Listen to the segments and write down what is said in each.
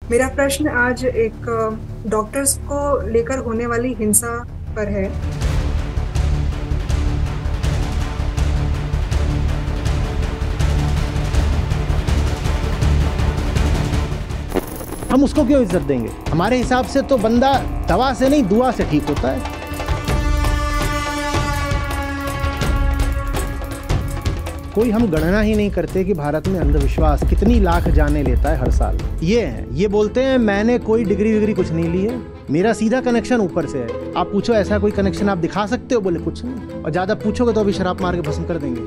मेरा प्रश्न आज एक डॉक्टर्स को लेकर होने वाली हिंसा पर है। हम उसको क्यों इज्जत देंगे? हमारे हिसाब से तो बंदा दवा से नहीं दुआ से ठीक होता है। कोई हम गणना ही नहीं करते कि भारत में अंधविश्वास कितनी लाख जाने लेता है हर साल। ये बोलते हैं मैंने कोई डिग्री विग्री कुछ नहीं ली है, मेरा सीधा कनेक्शन ऊपर से है। आप पूछो ऐसा कोई कनेक्शन आप दिखा सकते हो? बोले कुछ नहीं। और ज्यादा पूछोगे तो अभी शराब मार के भस्म कर देंगे।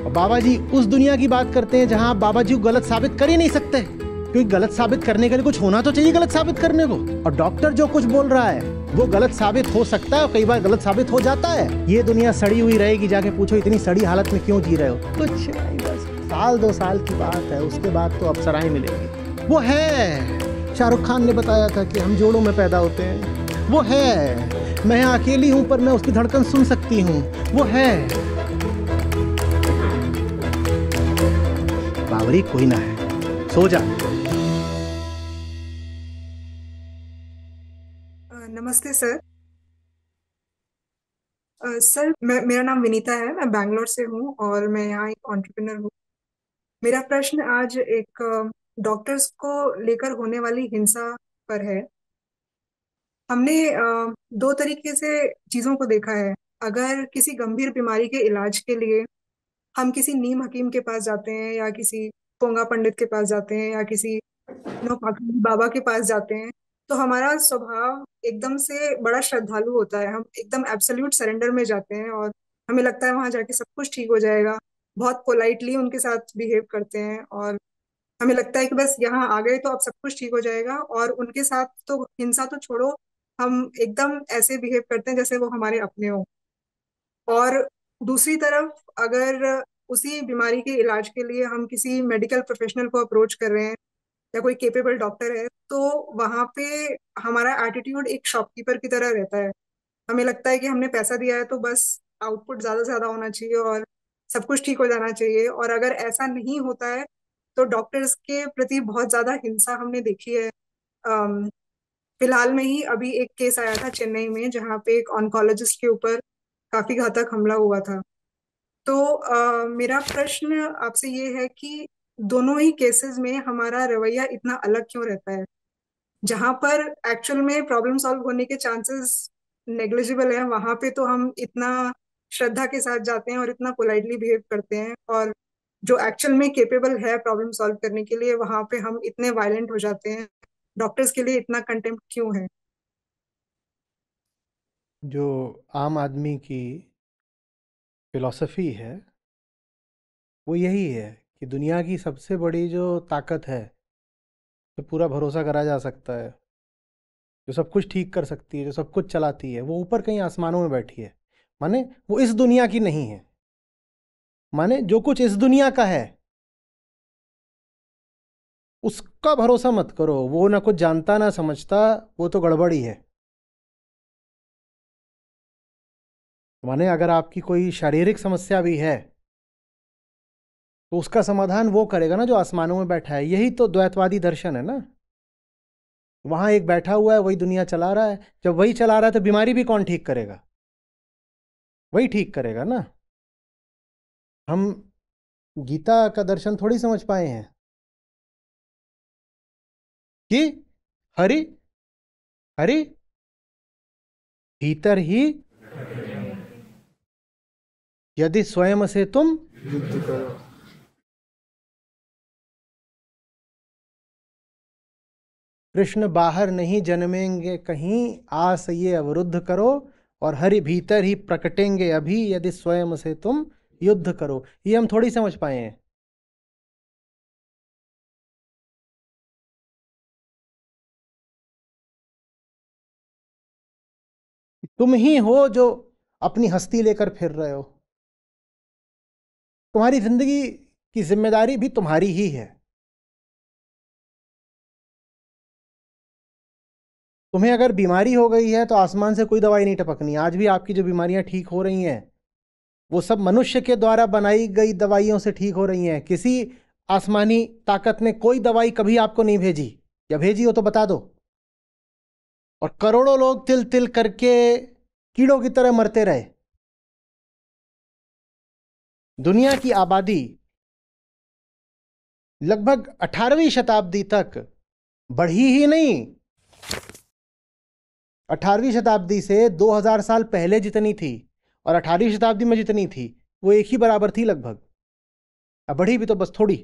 और बाबा जी उस दुनिया की बात करते हैं जहां बाबा जी को गलत साबित कर ही नहीं सकते, क्योंकि गलत साबित करने के लिए कुछ होना तो चाहिए गलत साबित करने को। और डॉक्टर जो कुछ बोल रहा है वो गलत साबित हो सकता है और कई बार गलत साबित हो जाता है। ये दुनिया सड़ी हुई रहेगी, जाके पूछो इतनी सड़ी हालत में क्यों जी रहे हो? कुछ नहीं, बस साल 2 साल की बात है, उसके बाद तो अप्सराएं मिलेंगी। वो है शाहरुख खान ने बताया था कि हम जोड़ों में पैदा होते हैं। वो है मैं अकेली हूं पर मैं उसकी धड़कन सुन सकती हूँ। वो है बावरी कोई ना है, सो जा। नमस्ते सर। सर मेरा नाम विनीता है, मैं बैंगलोर से हूँ और मैं यहाँ एक एंटरप्रेन्योर हूँ। मेरा प्रश्न आज एक डॉक्टर्स को लेकर होने वाली हिंसा पर है। हमने दो तरीके से चीज़ों को देखा है। अगर किसी गंभीर बीमारी के इलाज के लिए हम किसी नीम हकीम के पास जाते हैं या किसी पोंगा पंडित के पास जाते हैं या किसी नौपाखंडी बाबा के पास जाते हैं, तो हमारा स्वभाव एकदम से बड़ा श्रद्धालु होता है। हम एकदम एब्सोल्यूट सरेंडर में जाते हैं और हमें लगता है वहां जाके सब कुछ ठीक हो जाएगा। बहुत पोलाइटली उनके साथ बिहेव करते हैं और हमें लगता है कि बस यहाँ आ गए तो अब सब कुछ ठीक हो जाएगा। और उनके साथ तो हिंसा तो छोड़ो, हम एकदम ऐसे बिहेव करते हैं जैसे वो हमारे अपने हो। और दूसरी तरफ अगर उसी बीमारी के इलाज के लिए हम किसी मेडिकल प्रोफेशनल को अप्रोच कर रहे हैं या कोई केपेबल डॉक्टर है, तो वहां पे हमारा एटीट्यूड एक शॉपकीपर की तरह रहता है। हमें लगता है कि हमने पैसा दिया है तो बस आउटपुट ज्यादा से ज्यादा होना चाहिए और सब कुछ ठीक हो जाना चाहिए। और अगर ऐसा नहीं होता है तो डॉक्टर्स के प्रति बहुत ज्यादा हिंसा हमने देखी है। अम, फिलहाल में ही अभी एक केस आया था चेन्नई में जहाँ पे एक ऑन्कोलॉजिस्ट के ऊपर काफी घातक हमला हुआ था। तो मेरा प्रश्न आपसे ये है कि दोनों ही केसेस में हमारा रवैया इतना अलग क्यों रहता है? जहां पर एक्चुअल में प्रॉब्लम सॉल्व होने के चांसेस नेग्लिजिबल है, वहां पे तो हम इतना श्रद्धा के साथ जाते हैं और इतना पोलाइटली बिहेव करते हैं। और जो एक्चुअल में केपेबल है प्रॉब्लम सॉल्व करने के लिए, वहां पे हम इतने वायलेंट हो जाते हैं। डॉक्टर्स के लिए इतना कंटेम्प्ट क्यों है? जो आम आदमी की फिलॉसफी है वो यही है कि दुनिया की सबसे बड़ी जो ताकत है, तो पूरा भरोसा करा जा सकता है, जो सब कुछ ठीक कर सकती है, जो सब कुछ चलाती है, वो ऊपर कहीं आसमानों में बैठी है। माने वो इस दुनिया की नहीं है। माने जो कुछ इस दुनिया का है उसका भरोसा मत करो, वो ना कुछ जानता ना समझता, वो तो गड़बड़ी है। माने अगर आपकी कोई शारीरिक समस्या भी है तो उसका समाधान वो करेगा ना जो आसमानों में बैठा है। यही तो द्वैतवादी दर्शन है ना। वहां एक बैठा हुआ है, वही दुनिया चला रहा है। जब वही चला रहा है तो बीमारी भी कौन ठीक करेगा? वही ठीक करेगा ना। हम गीता का दर्शन थोड़ी समझ पाए हैं कि हरि हरि भीतर ही यदि स्वयं से तुम युद्ध करो। कृष्ण बाहर नहीं जन्मेंगे कहीं, आस ये अवरुद्ध करो, और हरि भीतर ही प्रकटेंगे अभी यदि स्वयं से तुम युद्ध करो। ये हम थोड़ी समझ पाए हैं। तुम ही हो जो अपनी हस्ती लेकर फिर रहे हो। तुम्हारी जिंदगी की जिम्मेदारी भी तुम्हारी ही है। तुम्हें अगर बीमारी हो गई है तो आसमान से कोई दवाई नहीं टपकनी। आज भी आपकी जो बीमारियां ठीक हो रही हैं वो सब मनुष्य के द्वारा बनाई गई दवाइयों से ठीक हो रही हैं। किसी आसमानी ताकत ने कोई दवाई कभी आपको नहीं भेजी, या भेजी हो तो बता दो। और करोड़ों लोग तिल तिल करके कीड़ों की तरह मरते रहे। दुनिया की आबादी लगभग 18वीं शताब्दी तक बढ़ी ही नहीं। 18वीं शताब्दी से 2000 साल पहले जितनी थी और 18वीं शताब्दी में जितनी थी वो एक ही बराबर थी लगभग। अब बढ़ी भी तो बस थोड़ी।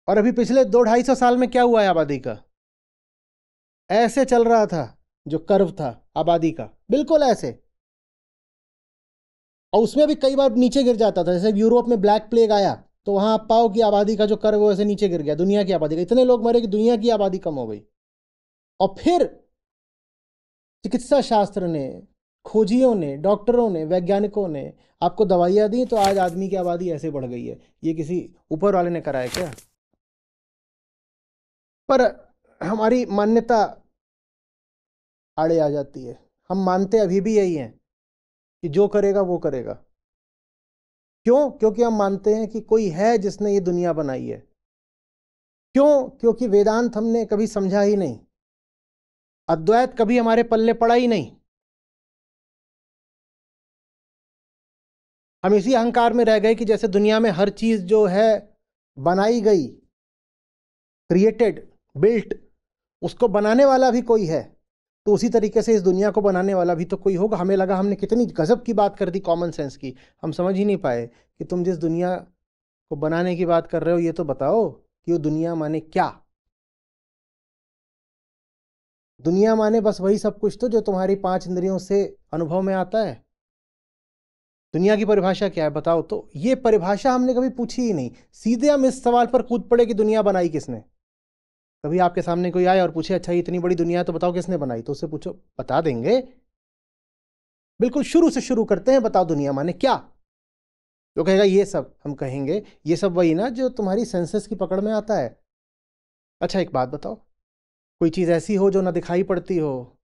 और अभी पिछले 200-250 साल में क्या हुआ है आबादी का? ऐसे चल रहा था जो कर्व था आबादी का, बिल्कुल ऐसे। और उसमें भी कई बार नीचे गिर जाता था। जैसे यूरोप में ब्लैक प्लेग आया तो वहां आप पाओ कि आबादी का जो कर्व है वैसे नीचे गिर गया। दुनिया की आबादी का इतने लोग मरे कि दुनिया की आबादी कम हो गई। और फिर चिकित्सा शास्त्र ने, खोजियों ने, डॉक्टरों ने, वैज्ञानिकों ने आपको दवाइयां दी तो आज आदमी की आबादी ऐसे बढ़ गई है। ये किसी ऊपर वाले ने कराया क्या? पर हमारी मान्यता आड़े आ जाती है। हम मानते अभी भी यही हैं कि जो करेगा वो करेगा। क्यों? क्योंकि हम मानते हैं कि कोई है जिसने ये दुनिया बनाई है। क्यों? क्योंकि वेदांत हमने कभी समझा ही नहीं, अद्वैत कभी हमारे पल्ले पड़ा ही नहीं। हम इसी अहंकार में रह गए कि जैसे दुनिया में हर चीज जो है बनाई गई, क्रिएटेड, बिल्ट, उसको बनाने वाला भी कोई है, तो उसी तरीके से इस दुनिया को बनाने वाला भी तो कोई होगा। हमें लगा हमने कितनी गजब की बात कर दी कॉमन सेंस की। हम समझ ही नहीं पाए कि तुम जिस दुनिया को बनाने की बात कर रहे हो ये तो बताओ कि वो दुनिया माने क्या। दुनिया माने बस वही सब कुछ तो जो तुम्हारी 5 इंद्रियों से अनुभव में आता है। दुनिया की परिभाषा क्या है बताओ तो? ये परिभाषा हमने कभी पूछी ही नहीं। सीधे हम इस सवाल पर कूद पड़े कि दुनिया बनाई किसने। कभी आपके सामने कोई आए और पूछे अच्छा ये इतनी बड़ी दुनिया है तो बताओ किसने बनाई, तो उससे पूछो, बता देंगे। बिल्कुल शुरू से शुरू करते हैं, बताओ दुनिया माने क्या। तो कहेगा ये सब। हम कहेंगे ये सब वही ना जो तुम्हारी सेंसेस की पकड़ में आता है। अच्छा एक बात बताओ, कोई चीज़ ऐसी हो जो ना दिखाई पड़ती हो,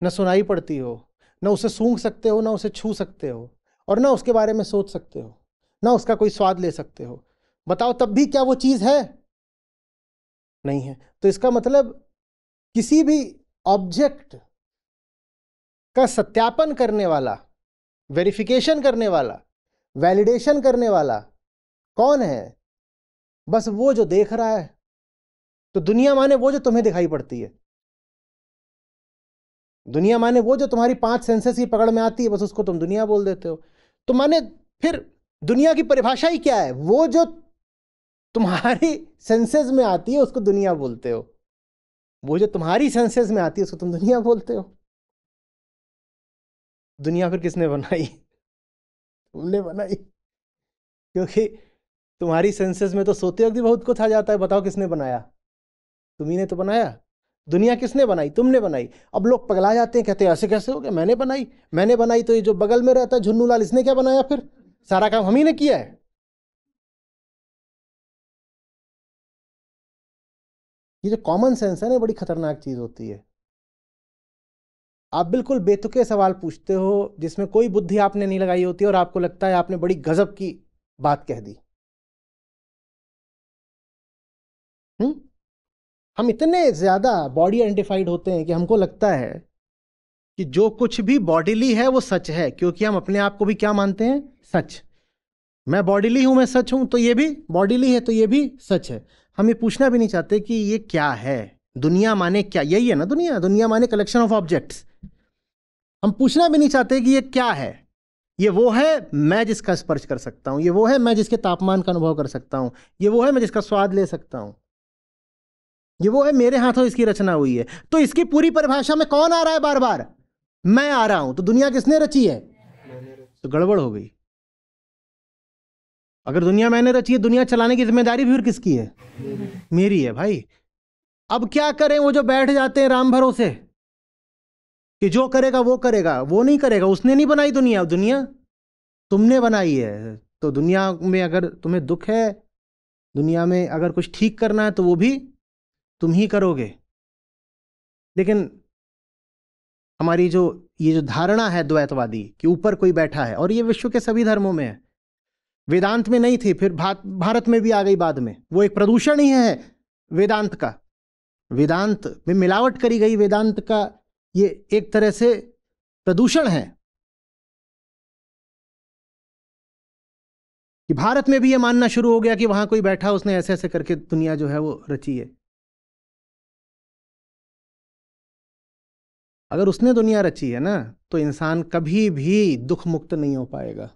न सुनाई पड़ती हो, न उसे सूंघ सकते हो, न उसे छू सकते हो, और ना उसके बारे में सोच सकते हो, ना उसका कोई स्वाद ले सकते हो। बताओ तब भी क्या वो चीज़ है? नहीं है। तो इसका मतलब किसी भी ऑब्जेक्ट का सत्यापन करने वाला, वेरिफिकेशन करने वाला, वैलिडेशन करने वाला कौन है? बस वो जो देख रहा है। तो दुनिया माने वो जो तुम्हें दिखाई पड़ती है। दुनिया माने वो जो तुम्हारी 5 सेंसेस की पकड़ में आती है, बस उसको तुम दुनिया बोल देते हो। तो माने फिर दुनिया की परिभाषा ही क्या है? वो जो तुम्हारी सेंसेस में आती है उसको दुनिया बोलते हो। वो जो तुम्हारी सेंसेस में आती है उसको तुम दुनिया बोलते हो। दुनिया फिर किसने बनाई? तुमने बनाई। क्योंकि तुम्हारी सेंसेस में तो सोते वक्त भी बहुत कुछ आ जाता है। बताओ किसने बनाया? तुम्ही ने तो बनाया। दुनिया किसने बनाई? तुमने बनाई। अब लोग पगला जाते हैं, कहते हैं ऐसे कैसे हो गया, मैंने बनाई। मैंने बनाई तो ये जो बगल में रहता है झुन्नू लाल, इसने क्या बनाया? फिर सारा काम हम ही ने किया है। ये जो कॉमन सेंस है ना, बड़ी खतरनाक चीज होती है। आप बिल्कुल बेतुके सवाल पूछते हो जिसमें कोई बुद्धि आपने नहीं लगाई होती और आपको लगता है आपने बड़ी गजब की बात कह दी। हम्म हम इतने ज्यादा बॉडी आइडेंटिफाइड होते हैं कि हमको लगता है कि जो कुछ भी बॉडीली है वो सच है, क्योंकि हम अपने आप को भी क्या मानते हैं? सच। मैं बॉडीली हूं, मैं सच हूं, तो ये भी बॉडीली है, तो ये भी सच है। हम ये पूछना भी नहीं चाहते कि ये क्या है। दुनिया माने क्या? यही है ना दुनिया। दुनिया माने कलेक्शन ऑफ ऑब्जेक्ट्स। हम पूछना भी नहीं चाहते कि ये क्या है। ये वो है मैं जिसका स्पर्श कर सकता हूं, ये वो है मैं जिसके तापमान का अनुभव कर सकता हूं, ये वो है मैं जिसका स्वाद ले सकता हूं, ये वो है मेरे हाथों इसकी रचना हुई है। तो इसकी पूरी परिभाषा में कौन आ रहा है बार बार? मैं आ रहा हूं। तो दुनिया किसने रची है? तो गड़बड़ हो गई। अगर दुनिया मैंने रची है, दुनिया चलाने की जिम्मेदारी भी फिर किसकी है? मेरी है भाई। अब क्या करें वो जो बैठ जाते हैं राम भरोसे कि जो करेगा वो करेगा? वो नहीं करेगा, उसने नहीं बनाई दुनिया, दुनिया तुमने बनाई है। तो दुनिया में अगर तुम्हें दुख है, दुनिया में अगर कुछ ठीक करना है तो वो भी तुम ही करोगे। लेकिन हमारी जो ये जो धारणा है द्वैतवादी कि ऊपर कोई बैठा है, और ये विश्व के सभी धर्मों में है, वेदांत में नहीं थी, फिर भारत में भी आ गई बाद में। वो एक प्रदूषण ही है वेदांत का। वेदांत में मिलावट करी गई, वेदांत का ये एक तरह से प्रदूषण है कि भारत में भी ये मानना शुरू हो गया कि वहां कोई बैठा, उसने ऐसे ऐसे करके दुनिया जो है वो रची है। अगर उसने दुनिया रची है ना, तो इंसान कभी भी दुख मुक्त नहीं हो पाएगा।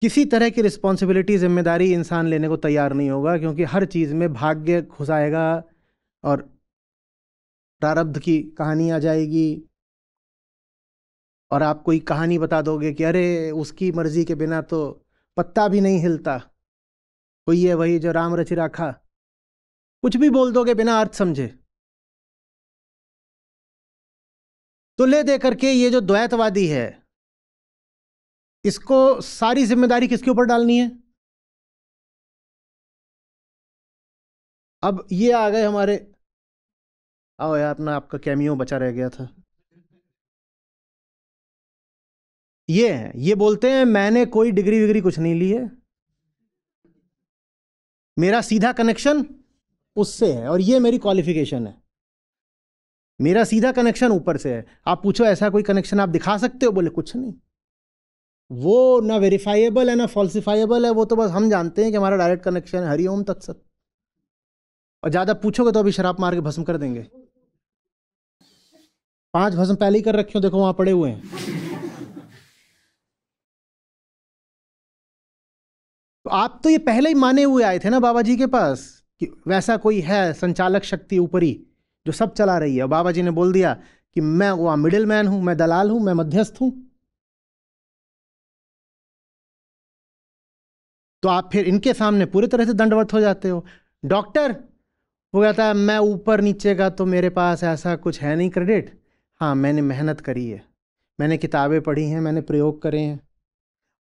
किसी तरह की रिस्पॉन्सिबिलिटी, जिम्मेदारी इंसान लेने को तैयार नहीं होगा, क्योंकि हर चीज में भाग्य घुसाएगा और प्रारब्ध की कहानी आ जाएगी। और आप कोई कहानी बता दोगे कि अरे उसकी मर्जी के बिना तो पत्ता भी नहीं हिलता, कोई है वही जो राम रचि राखा, कुछ भी बोल दोगे बिना अर्थ समझे। तो ले दे करके ये जो द्वैतवादी है, इसको सारी जिम्मेदारी किसके ऊपर डालनी है? अब ये आ गए हमारे, आओ यार, अपना आपका कैमियो बचा रह गया था। ये है, ये बोलते हैं मैंने कोई डिग्री विग्री कुछ नहीं ली है, मेरा सीधा कनेक्शन उससे है और ये मेरी क्वालिफिकेशन है, मेरा सीधा कनेक्शन ऊपर से है। आप पूछो ऐसा कोई कनेक्शन आप दिखा सकते हो? बोले कुछ नहीं। वो ना वेरीफाइएबल है ना फॉल्सिफाइएबल है, वो तो बस हम जानते हैं कि हमारा डायरेक्ट कनेक्शन है। हरिओम तत्सत। और ज्यादा पूछोगे तो अभी शराब मार के भस्म कर देंगे। 5 भस्म पहले ही कर रखे हो, देखो वहां पड़े हुए हैं। तो आप तो ये पहले ही माने हुए आए थे ना बाबा जी के पास कि वैसा कोई है संचालक शक्ति ऊपरी जो सब चला रही है। और बाबा जी ने बोल दिया कि मैं वहां मिडिल मैन हूं, मैं दलाल हूं, मैं मध्यस्थ हूं। तो आप फिर इनके सामने पूरी तरह से दंडवत हो जाते हो। डॉक्टर वो कहता है मैं ऊपर नीचे का तो मेरे पास ऐसा कुछ है नहीं क्रेडिट, हाँ मैंने मेहनत करी है, मैंने किताबें पढ़ी हैं, मैंने प्रयोग करे हैं,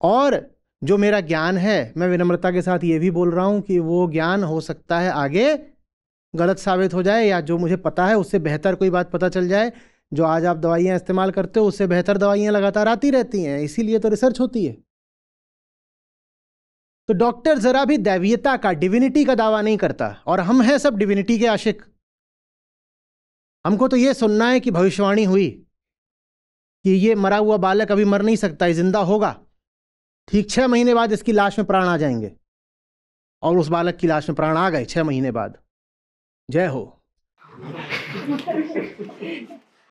और जो मेरा ज्ञान है मैं विनम्रता के साथ ये भी बोल रहा हूं कि वो ज्ञान हो सकता है आगे गलत साबित हो जाए, या जो मुझे पता है उससे बेहतर कोई बात पता चल जाए। जो आज आप दवाइयाँ इस्तेमाल करते हो उससे बेहतर दवाइयाँ लगातार आती रहती हैं, इसीलिए तो रिसर्च होती है। तो डॉक्टर जरा भी दैवीयता का, डिविनिटी का दावा नहीं करता, और हम हैं सब डिविनिटी के आशिक। हमको तो ये सुनना है कि भविष्यवाणी हुई कि ये मरा हुआ बालक अभी मर नहीं सकता, ये जिंदा होगा, ठीक 6 महीने बाद इसकी लाश में प्राण आ जाएंगे। और उस बालक की लाश में प्राण आ गए 6 महीने बाद। जय हो।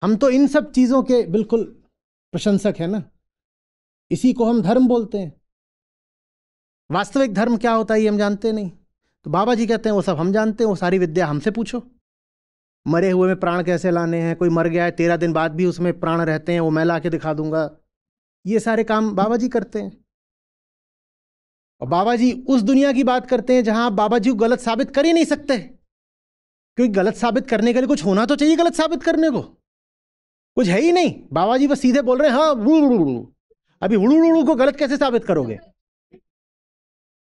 हम तो इन सब चीजों के बिल्कुल प्रशंसक है ना, इसी को हम धर्म बोलते हैं। वास्तविक धर्म क्या होता है ये हम जानते नहीं। तो बाबा जी कहते हैं वो सब हम जानते हैं, वो सारी विद्या हमसे पूछो। मरे हुए में प्राण कैसे लाने हैं, कोई मर गया है 13 दिन बाद भी उसमें प्राण रहते हैं, वो मैं ला के दिखा दूंगा। ये सारे काम बाबा जी करते हैं। और बाबा जी उस दुनिया की बात करते हैं जहां बाबा जी को गलत साबित कर ही नहीं सकते, क्योंकि गलत साबित करने के लिए कुछ होना तो चाहिए। गलत साबित करने को कुछ है ही नहीं। बाबा जी बस सीधे बोल रहे हैं हाँ हुड़ुड़ुड़ु। अभी हुड़ुड़ुड़ु को गलत कैसे साबित करोगे?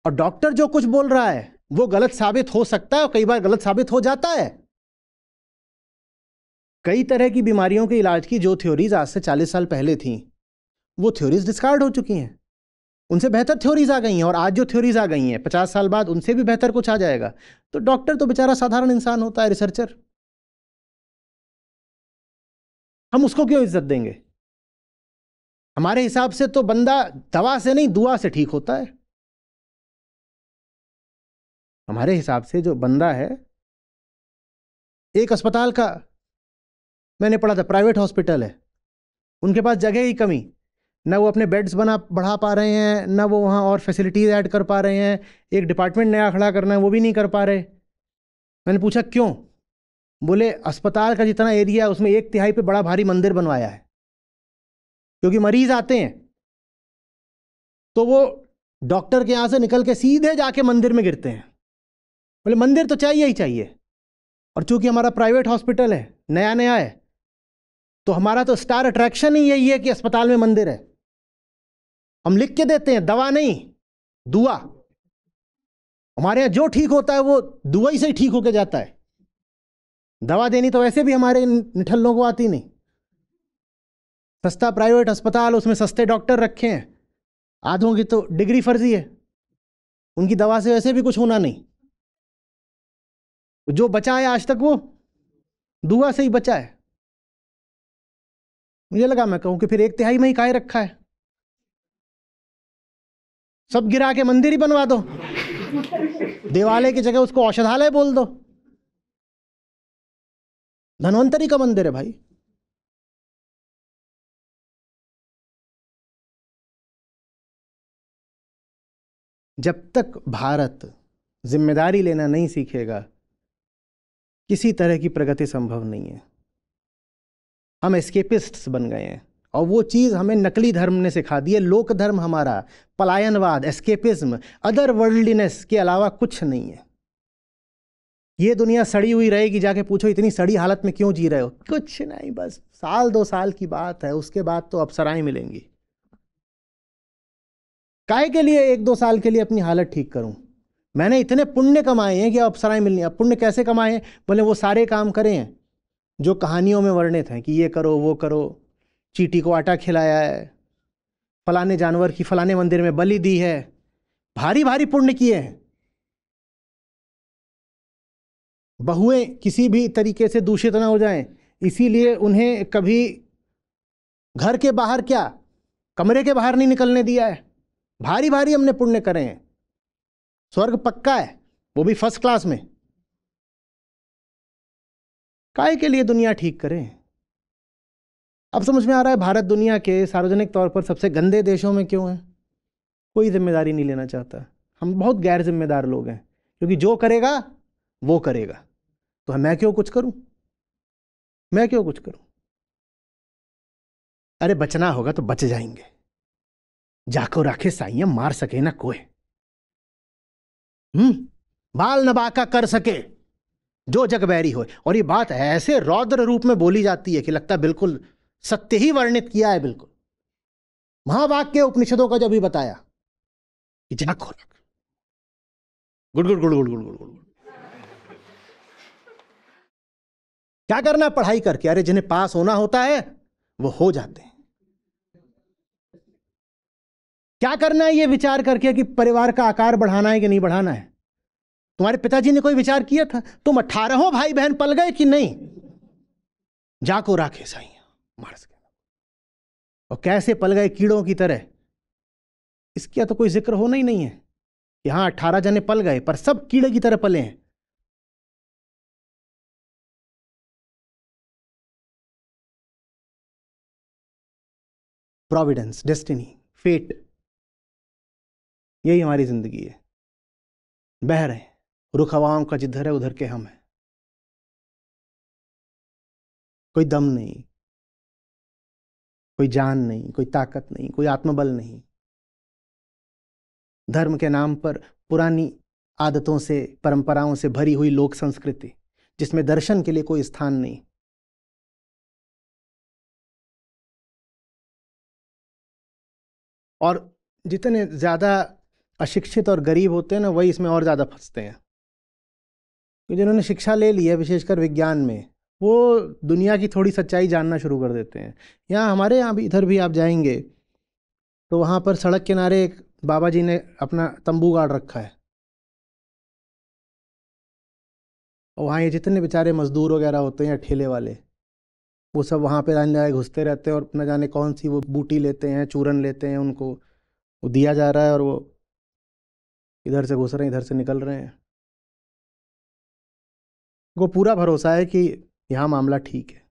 और डॉक्टर जो कुछ बोल रहा है वो गलत साबित हो सकता है और कई बार गलत साबित हो जाता है। कई तरह की बीमारियों के इलाज की जो थ्योरीज आज से 40 साल पहले थी, वो थ्योरीज डिस्कार्ड हो चुकी हैं। उनसे बेहतर थ्योरीज आ गई हैं, और आज जो थ्योरीज आ गई हैं 50 साल बाद उनसे भी बेहतर कुछ आ जाएगा। तो डॉक्टर तो बेचारा साधारण इंसान होता है, रिसर्चर, हम उसको क्यों इज्जत देंगे? हमारे हिसाब से तो बंदा दवा से नहीं दुआ से ठीक होता है। हमारे हिसाब से जो बंदा है, एक अस्पताल का मैंने पढ़ा था, प्राइवेट हॉस्पिटल है, उनके पास जगह ही कमी, ना वो अपने बेड्स बढ़ा पा रहे हैं, ना वो वहाँ और फैसिलिटीज ऐड कर पा रहे हैं, एक डिपार्टमेंट नया खड़ा करना है वो भी नहीं कर पा रहे। मैंने पूछा क्यों? बोले अस्पताल का जितना एरिया है उसमें 1/3 पे बड़ा भारी मंदिर बनवाया है, क्योंकि मरीज आते हैं तो वो डॉक्टर के यहाँ से निकल के सीधे जाके मंदिर में गिरते हैं। बोले मंदिर तो चाहिए ही चाहिए, और चूंकि हमारा प्राइवेट हॉस्पिटल है, नया नया है, तो हमारा तो स्टार अट्रैक्शन ही यही है कि अस्पताल में मंदिर है। हम लिख के देते हैं दवा नहीं दुआ। हमारे यहाँ जो ठीक होता है वो दुआ ही से ही ठीक होके जाता है। दवा देनी तो वैसे भी हमारे निठल्लों को आती नहीं। सस्ता प्राइवेट अस्पताल, उसमें सस्ते डॉक्टर रखे हैं, आधों की तो डिग्री फर्जी है, उनकी दवा से वैसे भी कुछ होना नहीं। जो बचा है आज तक वो दुआ से ही बचा है। मुझे लगा मैं कहूं कि फिर एक तिहाई में ही काहे रखा है, सब गिरा के मंदिर ही बनवा दो, देवालय की जगह उसको औषधालय बोल दो। धन्वंतरी का मंदिर है भाई। जब तक भारत जिम्मेदारी लेना नहीं सीखेगा, किसी तरह की प्रगति संभव नहीं है। हम एस्केपिस्ट्स बन गए हैं, और वो चीज हमें नकली धर्म ने सिखा दी है। लोक धर्म हमारा पलायनवाद, एस्केपिज्म, अदर वर्ल्डलीनेस के अलावा कुछ नहीं है। ये दुनिया सड़ी हुई रहेगी, जाके पूछो इतनी सड़ी हालत में क्यों जी रहे हो? कुछ नहीं, बस साल 2 साल की बात है, उसके बाद तो अप्सराएं मिलेंगी। काहे के लिए 1-2 साल के लिए अपनी हालत ठीक करूं? मैंने इतने पुण्य कमाए हैं कि अब अप्सराएं मिलनी। अब पुण्य कैसे कमाए हैं? बोले वो सारे काम करे हैं जो कहानियों में वर्णित हैं कि ये करो वो करो, चींटी को आटा खिलाया है, फलाने जानवर की फलाने मंदिर में बलि दी है, भारी भारी पुण्य किए हैं। बहुएं किसी भी तरीके से दूषित ना हो जाएं, इसीलिए उन्हें कभी घर के बाहर क्या, कमरे के बाहर नहीं निकलने दिया है। भारी भारी हमने पुण्य करे हैं। स्वर्ग पक्का है, वो भी फर्स्ट क्लास में। काहे के लिए दुनिया ठीक करें? अब समझ में आ रहा है भारत दुनिया के सार्वजनिक तौर पर सबसे गंदे देशों में क्यों है। कोई जिम्मेदारी नहीं लेना चाहता। हम बहुत गैर जिम्मेदार लोग हैं, क्योंकि जो करेगा वो करेगा, तो मैं क्यों कुछ करूं? मैं क्यों कुछ करूं? अरे बचना होगा तो बच जाएंगे। जाको राखे साइयां, मार सके ना कोई। बाल नबाका कर सके जो जग बैरी हो। और ये बात ऐसे रौद्र रूप में बोली जाती है कि लगता है बिल्कुल सत्य ही वर्णित किया है। बिल्कुल महावाक्य उपनिषदों का जो भी बताया कि जाको रख, गुड़ गुड़ गुड़ गुड़ गुड़ गुड़ गुड़। क्या करना है पढ़ाई करके? अरे जिन्हें पास होना होता है वो हो जाते हैं। क्या करना है ये विचार करके कि परिवार का आकार बढ़ाना है कि नहीं बढ़ाना है? तुम्हारे पिताजी ने कोई विचार किया था? तुम 18 भाई बहन पल गए कि नहीं? जाको राखे साइयां, मार सके। और कैसे पल गए कीड़ों की तरह, इसका तो कोई जिक्र होना ही नहीं है। यहां 18 जने पल गए, पर सब कीड़े की तरह पले हैं। प्रोविडेंस, डेस्टिनी, फेट, यही हमारी जिंदगी है। बह रहे हैं, रुख हवाओं का जिधर है उधर के हम हैं। कोई दम नहीं, कोई जान नहीं, कोई ताकत नहीं, कोई आत्मबल नहीं। धर्म के नाम पर पुरानी आदतों से, परंपराओं से भरी हुई लोक संस्कृति, जिसमें दर्शन के लिए कोई स्थान नहीं। और जितने ज्यादा अशिक्षित और गरीब होते हैं ना, वही इसमें और ज्यादा फंसते हैं। तो जिन्होंने शिक्षा ले ली है, विशेषकर विज्ञान में, वो दुनिया की थोड़ी सच्चाई जानना शुरू कर देते हैं। यहाँ हमारे यहाँ भी, इधर भी आप जाएंगे तो वहाँ पर सड़क किनारे एक बाबा जी ने अपना तंबू गाड़ रखा है, और वहाँ ये जितने बेचारे मजदूर वगैरह होते हैं या ठेले वाले, वो सब वहाँ पे लाइन लगाए घुसते रहते हैं, और न जाने कौन सी वो बूटी लेते हैं, चूरन लेते हैं, उनको वो दिया जा रहा है, और वो इधर से घुस रहे हैं, इधर से निकल रहे हैं। वो पूरा भरोसा है कि यहाँ मामला ठीक है।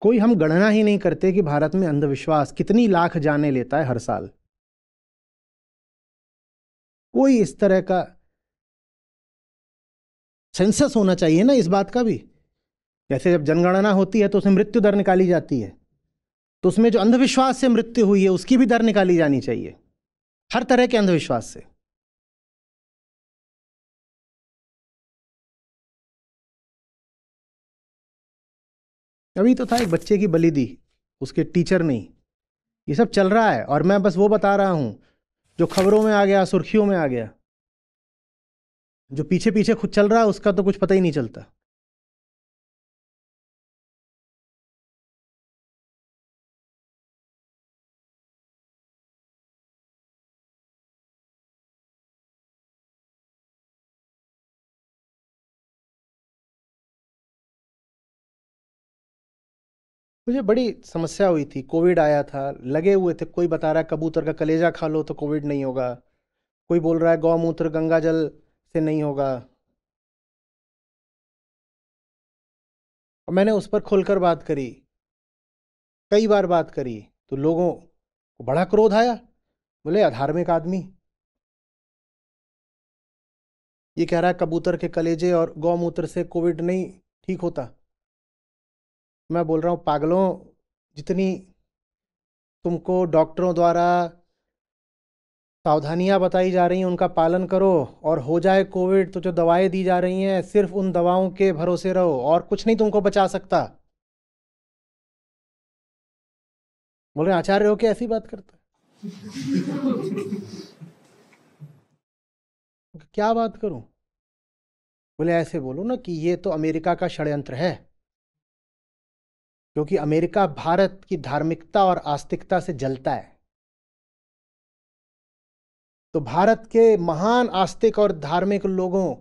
कोई हम गणना ही नहीं करते कि भारत में अंधविश्वास कितनी लाख जाने लेता है हर साल। कोई इस तरह का सेंसस होना चाहिए ना इस बात का भी। जैसे जब जनगणना होती है तो उसमें मृत्यु दर निकाली जाती है, तो उसमें जो अंधविश्वास से मृत्यु हुई है उसकी भी दर निकाली जानी चाहिए, हर तरह के अंधविश्वास से। अभी तो था एक बच्चे की बलि दी, उसके टीचर नहीं। ये सब चल रहा है, और मैं बस वो बता रहा हूं जो खबरों में आ गया, सुर्खियों में आ गया। जो पीछे पीछे खुद चल रहा है उसका तो कुछ पता ही नहीं चलता। मुझे बड़ी समस्या हुई थी, कोविड आया था, लगे हुए थे, कोई बता रहा है कबूतर का कलेजा खा लो तो कोविड नहीं होगा, कोई बोल रहा है गौमूत्र गंगा जल से नहीं होगा। और मैंने उस पर खुलकर बात करी, कई बार बात करी, तो लोगों को बड़ा क्रोध आया। बोले अधार्मिक आदमी, ये कह रहा है कबूतर के कलेजे और गौमूत्र से कोविड नहीं ठीक होता। मैं बोल रहा हूँ पागलों, जितनी तुमको डॉक्टरों द्वारा सावधानियां बताई जा रही हैं उनका पालन करो, और हो जाए कोविड तो जो दवाएं दी जा रही हैं सिर्फ उन दवाओं के भरोसे रहो, और कुछ नहीं तुमको बचा सकता। बोल रहे आचार्य हो के ऐसी बात करता है? क्या बात करूं? बोले ऐसे बोलो ना कि ये तो अमेरिका का षड्यंत्र है, क्योंकि अमेरिका भारत की धार्मिकता और आस्तिकता से जलता है। तो भारत के महान आस्तिक और धार्मिक लोगों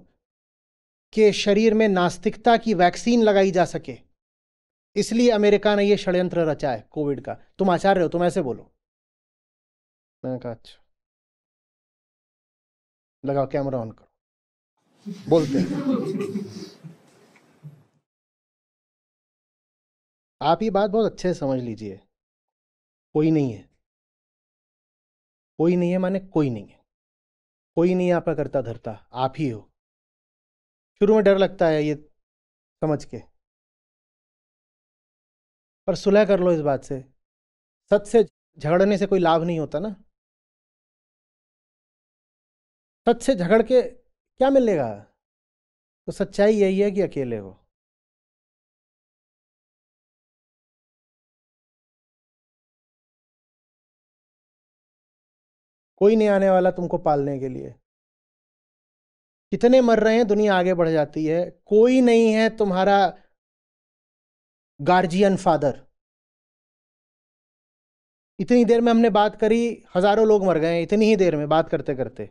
के शरीर में नास्तिकता की वैक्सीन लगाई जा सके, इसलिए अमेरिका ने यह षड्यंत्र रचा है कोविड का। तुम आचार्य हो, तुम ऐसे बोलो। मैंने कहा अच्छा, लगाओ कैमरा ऑन करो, बोलते हैं। आप ये बात बहुत अच्छे से समझ लीजिए, कोई नहीं है, कोई नहीं है माने कोई नहीं है, कोई नहीं है आपका करता धरता, आप ही हो। शुरू में डर लगता है ये समझ के, पर सुलह कर लो इस बात से। सच से झगड़ने से कोई लाभ नहीं होता ना। सच से झगड़ के क्या मिलेगा? तो सच्चाई यही है कि अकेले हो। कोई नहीं आने वाला तुमको पालने के लिए। कितने मर रहे हैं, दुनिया आगे बढ़ जाती है, कोई नहीं है तुम्हारा गार्जियन फादर। इतनी देर में हमने बात करी, हजारों लोग मर गए इतनी ही देर में बात करते करते।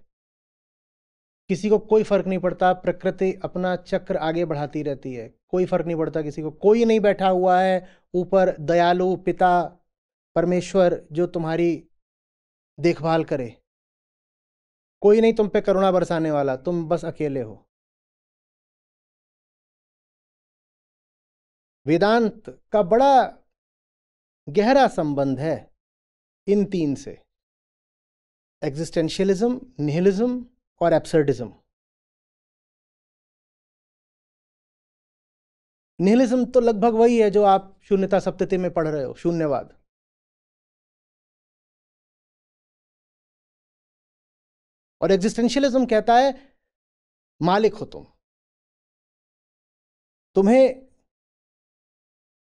किसी को कोई फर्क नहीं पड़ता, प्रकृति अपना चक्र आगे बढ़ाती रहती है, कोई फर्क नहीं पड़ता किसी को। कोई नहीं बैठा हुआ है ऊपर दयालु पिता परमेश्वर जो तुम्हारी देखभाल करे। कोई नहीं तुम पे करुणा बरसाने वाला, तुम बस अकेले हो। वेदांत का बड़ा गहरा संबंध है इन तीन से, एग्जिस्टेंशियलिज्म, निहिलिज्म और एब्सर्डिज्म। निहिलिज्म तो लगभग वही है जो आप शून्यता सप्तति में पढ़ रहे हो, शून्यवाद। और एग्जिस्टेंशियलिज्म कहता है मालिक हो तुम, तुम्हें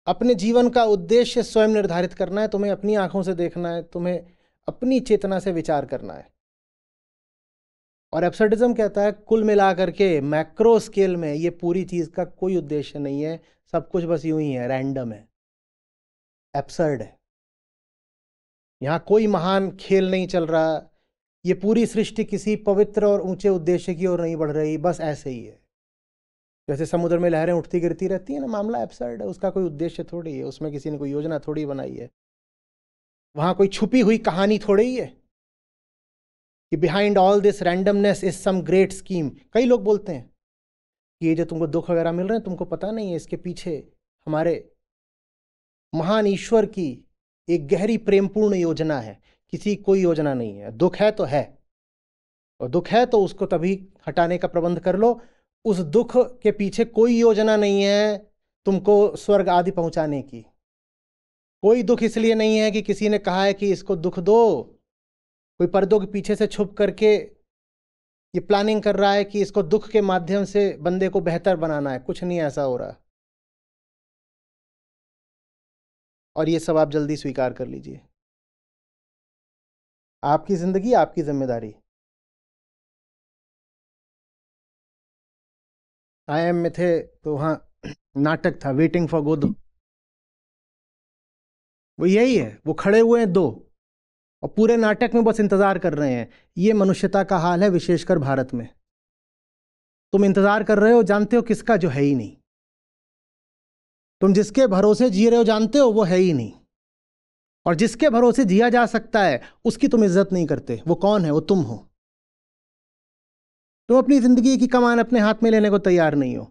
अपने जीवन का उद्देश्य स्वयं निर्धारित करना है, तुम्हें अपनी आंखों से देखना है, तुम्हें अपनी चेतना से विचार करना है। और एब्सर्डिज्म कहता है कुल मिलाकर के मैक्रो स्केल में ये पूरी चीज का कोई उद्देश्य नहीं है, सब कुछ बस यूं ही है, रैंडम है, एब्सर्ड है। यहां कोई महान खेल नहीं चल रहा, ये पूरी सृष्टि किसी पवित्र और ऊंचे उद्देश्य की ओर नहीं बढ़ रही, बस ऐसे ही है। जैसे समुद्र में लहरें उठती गिरती रहती है ना, मामला एब्सर्ड है, उसका कोई उद्देश्य थोड़ी है, उसमें किसी ने कोई योजना थोड़ी बनाई है, वहां कोई छुपी हुई कहानी थोड़ी ही है कि behind all this randomness is some great scheme. कई लोग बोलते हैं कि ये जो तुमको दुख वगैरह मिल रहे हैं तुमको पता नहीं है, इसके पीछे हमारे महान ईश्वर की एक गहरी प्रेमपूर्ण योजना है। किसी कोई योजना नहीं है, दुख है तो है, और दुख है तो उसको तभी हटाने का प्रबंध कर लो। उस दुख के पीछे कोई योजना नहीं है तुमको स्वर्ग आदि पहुंचाने की। कोई दुख इसलिए नहीं है कि किसी ने कहा है कि इसको दुख दो, कोई पर्दों के पीछे से छुप करके ये प्लानिंग कर रहा है कि इसको दुख के माध्यम से बंदे को बेहतर बनाना है। कुछ नहीं ऐसा हो रहा, और ये सब आप जल्दी स्वीकार कर लीजिए। आपकी जिंदगी आपकी जिम्मेदारी। IIM में थे तो वहां नाटक था वेटिंग फॉर गोदो, वो यही है, वो खड़े हुए हैं दो और पूरे नाटक में बस इंतजार कर रहे हैं। ये मनुष्यता का हाल है, विशेषकर भारत में। तुम इंतजार कर रहे हो, जानते हो किसका? जो है ही नहीं। तुम जिसके भरोसे जी रहे हो जानते हो वो है ही नहीं, और जिसके भरोसे जिया जा सकता है उसकी तुम इज्जत नहीं करते। वो कौन है? वो तुम हो। तुम अपनी जिंदगी की कमान अपने हाथ में लेने को तैयार नहीं हो।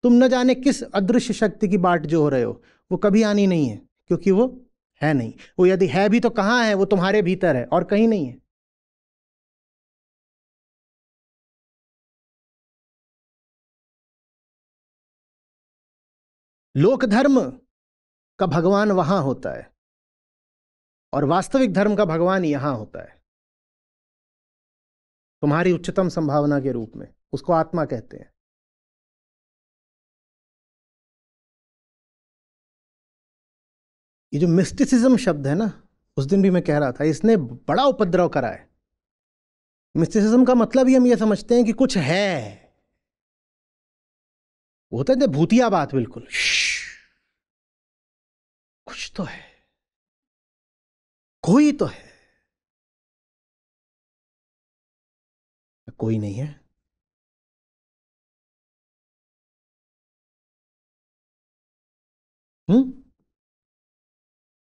तुम न जाने किस अदृश्य शक्ति की बाट जो हो रहे हो, वो कभी आनी नहीं है, क्योंकि वो है नहीं। वो यदि है भी तो कहां है? वो तुम्हारे भीतर है और कहीं नहीं है। लोक धर्म का भगवान वहां होता है और वास्तविक धर्म का भगवान यहां होता है, तुम्हारी उच्चतम संभावना के रूप में। उसको आत्मा कहते हैं। ये जो मिस्टिसिज्म शब्द है ना, उस दिन भी मैं कह रहा था, इसने बड़ा उपद्रव करा है। मिस्टिसिज्म का मतलब ही हम ये समझते हैं कि कुछ है, वो होता है भूतिया बात, बिल्कुल कुछ तो है, कोई तो है। कोई नहीं है।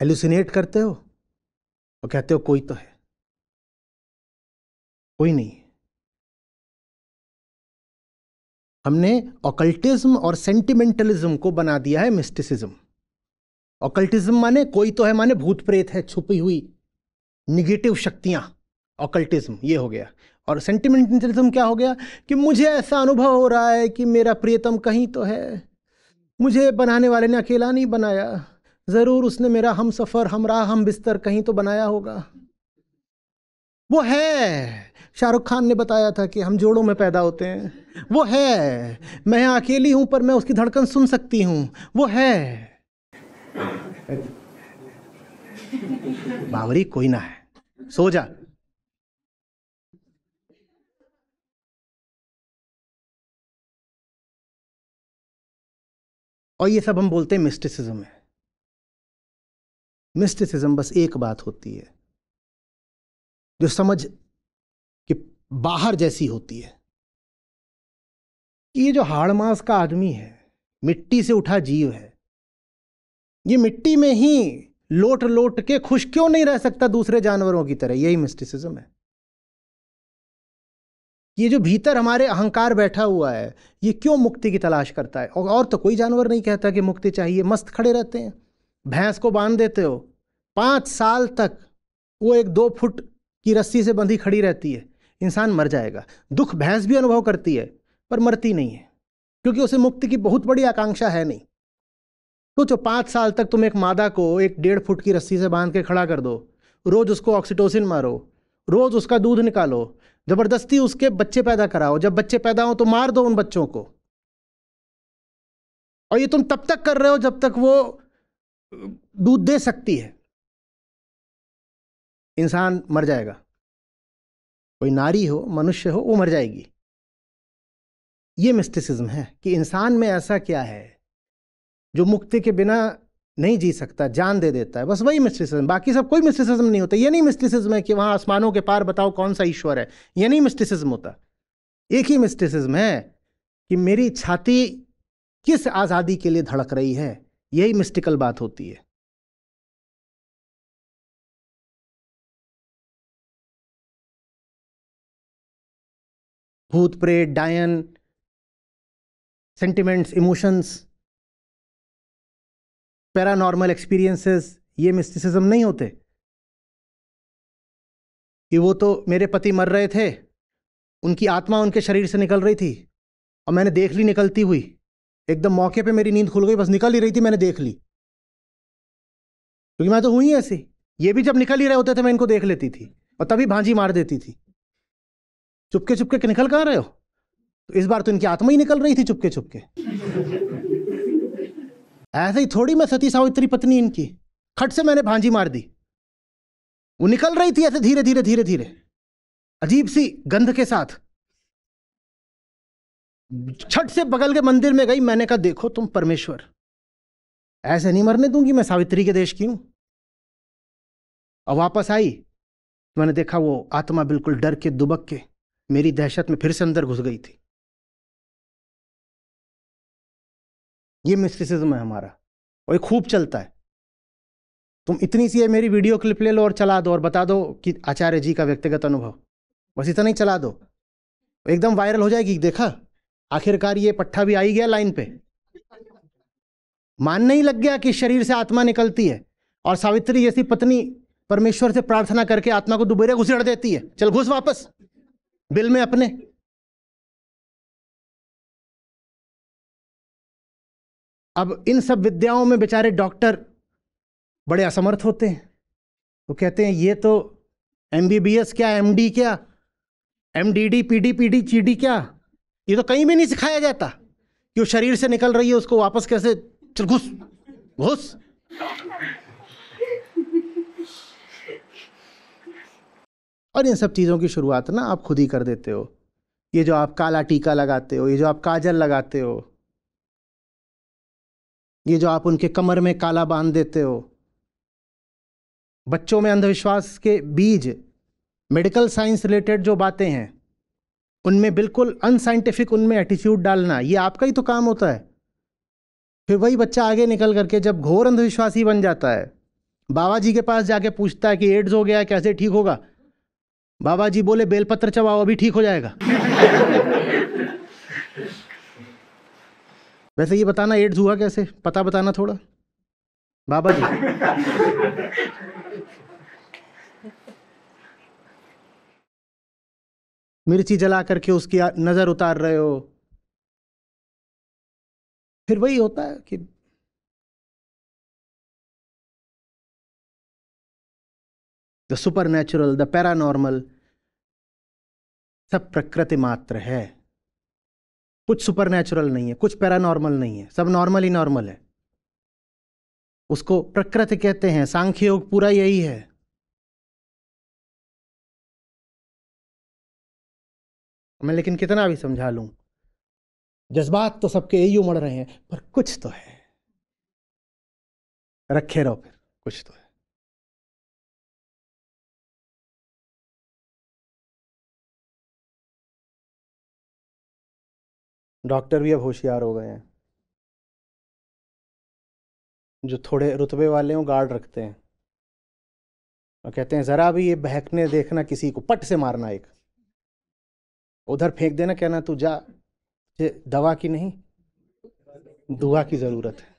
हेलुसिनेट करते हो और कहते हो कोई तो है। कोई नहीं है। हमने ऑकल्टिज्म और सेंटिमेंटलिज्म को बना दिया है मिस्टिसिज्म। ऑकल्टिज्म माने कोई तो है, माने भूत प्रेत है, छुपी हुई निगेटिव शक्तियां, ऑकल्टिज्म ये हो गया। और सेंटिमेंटलिज्म क्या हो गया कि मुझे ऐसा अनुभव हो रहा है कि मेरा प्रियतम कहीं तो है, मुझे बनाने वाले ने अकेला नहीं बनाया, जरूर उसने मेरा हम सफर, हमराह, हम बिस्तर कहीं तो बनाया होगा। वो है। शाहरुख खान ने बताया था कि हम जोड़ों में पैदा होते हैं। वो है। मैं यहाँ अकेली हूं पर मैं उसकी धड़कन सुन सकती हूं। वो है। बावरी कोई ना है, सो जा। और ये सब हम बोलते हैं मिस्टिसिज्म है। मिस्टिसिज्म बस एक बात होती है जो समझ कि बाहर जैसी होती है, कि ये जो हाड़ मांस का आदमी है, मिट्टी से उठा जीव है, ये मिट्टी में ही लोट लोट के खुश क्यों नहीं रह सकता दूसरे जानवरों की तरह? यही मिस्टिसिज्म है। ये जो भीतर हमारे अहंकार बैठा हुआ है, ये क्यों मुक्ति की तलाश करता है? और तो कोई जानवर नहीं कहता कि मुक्ति चाहिए, मस्त खड़े रहते हैं। भैंस को बांध देते हो, 5 साल तक वो एक 2 फुट की रस्सी से बंधी खड़ी रहती है, इंसान मर जाएगा। दुख भैंस भी अनुभव करती है पर मरती नहीं है, क्योंकि उसे मुक्ति की बहुत बड़ी आकांक्षा है नहीं। सोचो 5 साल तक तुम एक मादा को एक 1.5 फुट की रस्सी से बांध के खड़ा कर दो, रोज उसको ऑक्सीटोसिन मारो, रोज उसका दूध निकालो, जबरदस्ती उसके बच्चे पैदा कराओ, जब बच्चे पैदा हो तो मार दो उन बच्चों को, और ये तुम तब तक कर रहे हो जब तक वो दूध दे सकती है। इंसान मर जाएगा। कोई नारी हो, मनुष्य हो, वो मर जाएगी। ये मिस्टिसिज्म है कि इंसान में ऐसा क्या है जो मुक्ति के बिना नहीं जी सकता, जान दे देता है। बस वही मिस्टिसिज्म, बाकी सब कोई मिस्टिसिज्म नहीं होता। ये नहीं मिस्टिसिज्म है कि वहां आसमानों के पार बताओ कौन सा ईश्वर है, ये नहीं मिस्टिसिज्म होता। एक ही मिस्टिसिज्म है कि मेरी छाती किस आजादी के लिए धड़क रही है, यही मिस्टिकल बात होती है। भूत प्रेत, डायन, सेंटिमेंट्स, इमोशंस, पैरानॉर्मल एक्सपीरियंसेस, ये मिस्टिसिज्म नहीं होते। कि वो तो मेरे पति मर रहे थे, उनकी आत्मा उनके शरीर से निकल रही थी और मैंने देख ली निकलती हुई, एकदम मौके पे मेरी नींद खुल गई, बस निकल ही रही थी, मैंने देख ली, क्योंकि मैं तो हुई ऐसी। ये भी जब निकल ही रहे होते थे मैं इनको देख लेती थी और तभी भांजी मार देती थी। चुपके चुपके निकल कहां रहे हो? तो इस बार तो इनकी आत्मा ही निकल रही थी चुपके चुपके। ऐसे ही थोड़ी मैं सती सावित्री पत्नी इनकी, खट से मैंने भांजी मार दी। वो निकल रही थी ऐसे धीरे धीरे धीरे धीरे, अजीब सी गंध के साथ। छठ से बगल के मंदिर में गई, मैंने कहा देखो तुम परमेश्वर, ऐसे नहीं मरने दूंगी, मैं सावित्री के देश की हूं। और वापस आई, मैंने देखा वो आत्मा बिल्कुल डर के दुबक के मेरी दहशत में फिर से अंदर घुस गई थी। ये मिस्टिसिज्म है हमारा। और ये खूब चलता है। तुम इतनी सी है मेरी वीडियो क्लिप ले लो और चला दो और बता दो कि आचार्य जी का व्यक्तिगत अनुभव, बस इतना ही चला दो, एकदम वायरल हो जाएगी। देखा, आखिरकार ये पट्टा भी आई गया लाइन पे, मानने ही लग गया कि शरीर से आत्मा निकलती है, और सावित्री जैसी पत्नी परमेश्वर से प्रार्थना करके आत्मा को दुबेरे घुसेड़ देती है, चल घुस वापस बिल में अपने। अब इन सब विद्याओं में बेचारे डॉक्टर बड़े असमर्थ होते हैं। वो कहते हैं ये तो MBBS क्या, MD क्या, MDD PDPD चीडी क्या, ये तो कहीं भी नहीं सिखाया जाता कि वो शरीर से निकल रही है उसको वापस कैसे, चल घुस घुस। और इन सब चीज़ों की शुरुआत ना आप खुद ही कर देते हो। ये जो आप काला टीका लगाते हो, ये जो आप काजल लगाते हो, ये जो आप उनके कमर में काला बांध देते हो, बच्चों में अंधविश्वास के बीज, मेडिकल साइंस रिलेटेड जो बातें हैं उनमें बिल्कुल अनसाइंटिफिक उनमें एटीट्यूड डालना, ये आपका ही तो काम होता है। फिर वही बच्चा आगे निकल करके जब घोर अंधविश्वासी बन जाता है, बाबा जी के पास जाके पूछता है कि एड्स हो गया है, कैसे ठीक होगा? बाबा जी बोले बेलपत्र चबाओ अभी ठीक हो जाएगा। वैसे ये बताना एड्स हुआ कैसे, पता बताना थोड़ा बाबा जी। मिर्ची जला करके उसकी नजर उतार रहे हो। फिर वही होता है कि the super natural, the paranormal सब प्रकृति मात्र है। कुछ सुपर नेचुरल नहीं है, कुछ पैरानॉर्मल नहीं है, सब नॉर्मल ही नॉर्मल है। उसको प्रकृति कहते हैं। सांख्य योग पूरा यही है। मैं लेकिन कितना भी समझा लूं, जज्बात तो सबके यही उमड़ रहे हैं, पर कुछ तो है, रखे रहो, फिर कुछ तो है। डॉक्टर भी अब होशियार हो गए हैं। जो थोड़े रुतबे वाले हों गार्ड रखते हैं और कहते हैं जरा भी ये बहकने देखना किसी को, पट से मारना, एक उधर फेंक देना, कहना तू जा, ये दवा की नहीं दुआ की जरूरत है।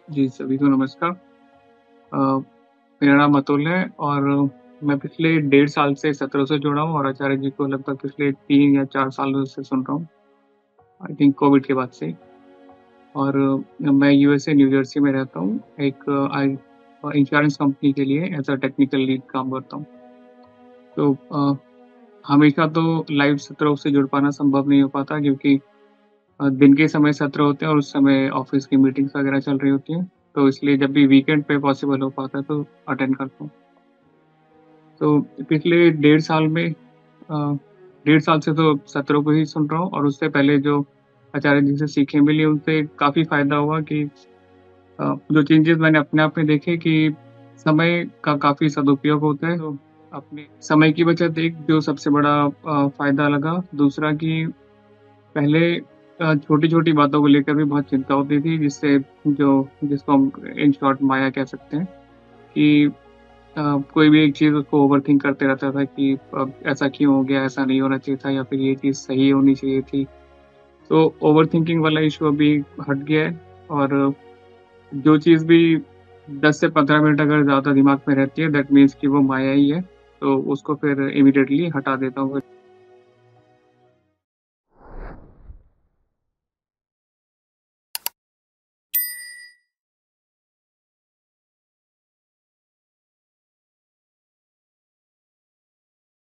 जी, सभी को नमस्कार। मेरा नाम अतुल है और मैं पिछले 1.5 साल से सत्रों से जुड़ा हूँ और आचार्य जी को लगभग पिछले 3 या 4 सालों से सुन रहा हूँ, आई थिंक कोविड के बाद से। और मैं यूएसए न्यू जर्सी में रहता हूँ। एक इंश्योरेंस कंपनी के लिए एज अ टेक्निकल लीड काम करता हूँ। तो हमेशा तो लाइव सत्रों से जुड़ पाना संभव नहीं हो पाता क्योंकि दिन के समय सत्र होते हैं और उस समय ऑफिस की मीटिंग्स वगैरह चल रही होती हैं, तो इसलिए जब भी वीकेंड पे पॉसिबल हो पाता है तो अटेंड करता हूँ। तो पिछले 1.5 साल में 1.5 साल से तो सत्रों को ही सुन रहा हूँ और उससे पहले जो आचार्य जी से सीखें मिली उनसे काफ़ी फ़ायदा हुआ कि जो चेंजेस मैंने अपने आप में देखे कि समय का काफ़ी सदुपयोग होता है। तो अपने समय की बचत एक जो सबसे बड़ा फ़ायदा लगा। दूसरा कि पहले छोटी-छोटी बातों को लेकर भी बहुत चिंता होती थी जिसको हम इन शॉर्ट माया कह सकते हैं कि कोई भी एक चीज़ उसको ओवरथिंक करते रहता था कि ऐसा क्यों हो गया, ऐसा नहीं होना चाहिए था या फिर ये चीज़ सही होनी चाहिए थी। तो ओवरथिंकिंग वाला इश्यू अभी हट गया है और जो चीज़ भी 10 से 15 मिनट अगर ज़्यादा दिमाग में रहती है दैट मीन्स कि वो माया ही है, तो उसको फिर इमीडिएटली हटा देता हूँ।